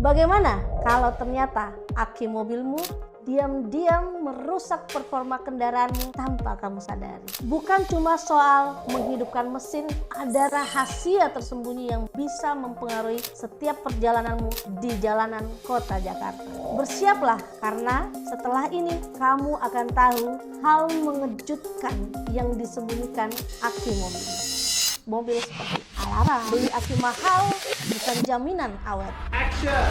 Bagaimana kalau ternyata aki mobilmu diam-diam merusak performa kendaraanmu tanpa kamu sadari? Bukan cuma soal menghidupkan mesin, ada rahasia tersembunyi yang bisa mempengaruhi setiap perjalananmu di jalanan kota Jakarta. Bersiaplah, karena setelah ini kamu akan tahu hal mengejutkan yang disembunyikan aki mobil. Mobil seperti alarm, beli aki mahal bukan jaminan awet. Action!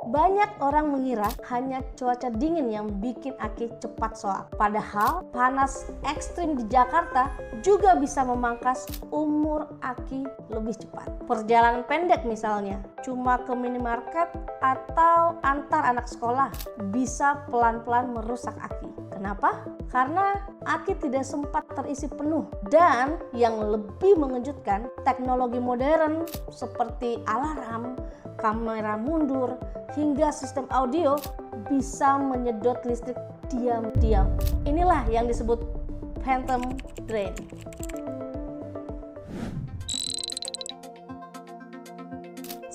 Banyak orang mengira hanya cuaca dingin yang bikin aki cepat soak. Padahal panas ekstrim di Jakarta juga bisa memangkas umur aki lebih cepat. Perjalanan pendek misalnya, cuma ke minimarket atau antar anak sekolah, bisa pelan-pelan merusak aki. Kenapa? Karena aki tidak sempat terisi penuh. Dan yang lebih mengejutkan, teknologi modern seperti alarm, kamera mundur, hingga sistem audio bisa menyedot listrik diam-diam. Inilah yang disebut phantom drain.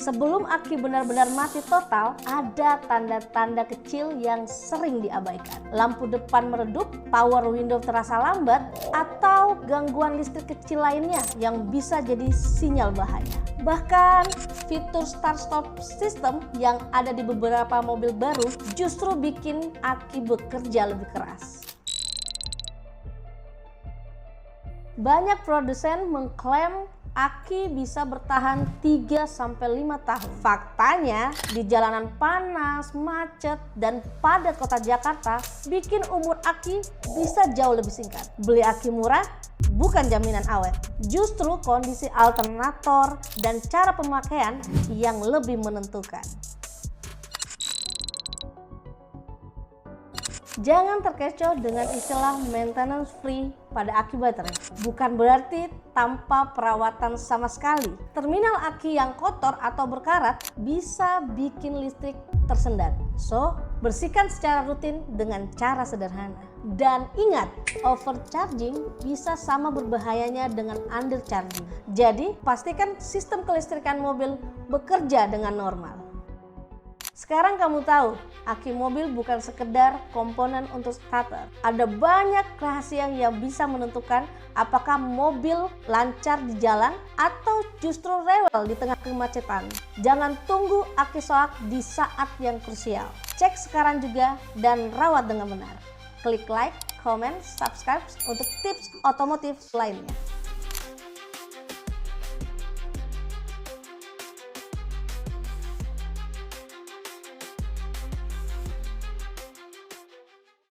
Sebelum aki benar-benar mati total, ada tanda-tanda kecil yang sering diabaikan. Lampu depan meredup, power window terasa lambat, atau gangguan listrik kecil lainnya yang bisa jadi sinyal bahaya. Bahkan fitur start-stop system yang ada di beberapa mobil baru justru bikin aki bekerja lebih keras. Banyak produsen mengklaim aki bisa bertahan 3-5 tahun. Faktanya, di jalanan panas, macet, dan padat kota Jakarta, bikin umur aki bisa jauh lebih singkat. Beli aki murah bukan jaminan awet. Justru kondisi alternator dan cara pemakaian yang lebih menentukan. Jangan terkecoh dengan istilah maintenance free pada aki baterai. Bukan berarti tanpa perawatan sama sekali. Terminal aki yang kotor atau berkarat bisa bikin listrik tersendat. So, bersihkan secara rutin dengan cara sederhana. Dan ingat, overcharging bisa sama berbahayanya dengan undercharging. Jadi, pastikan sistem kelistrikan mobil bekerja dengan normal. Sekarang kamu tahu, aki mobil bukan sekedar komponen untuk starter. Ada banyak rahasia yang bisa menentukan apakah mobil lancar di jalan atau justru rewel di tengah kemacetan. Jangan tunggu aki soak di saat yang krusial. Cek sekarang juga dan rawat dengan benar. Klik like, comment, subscribe untuk tips otomotif lainnya.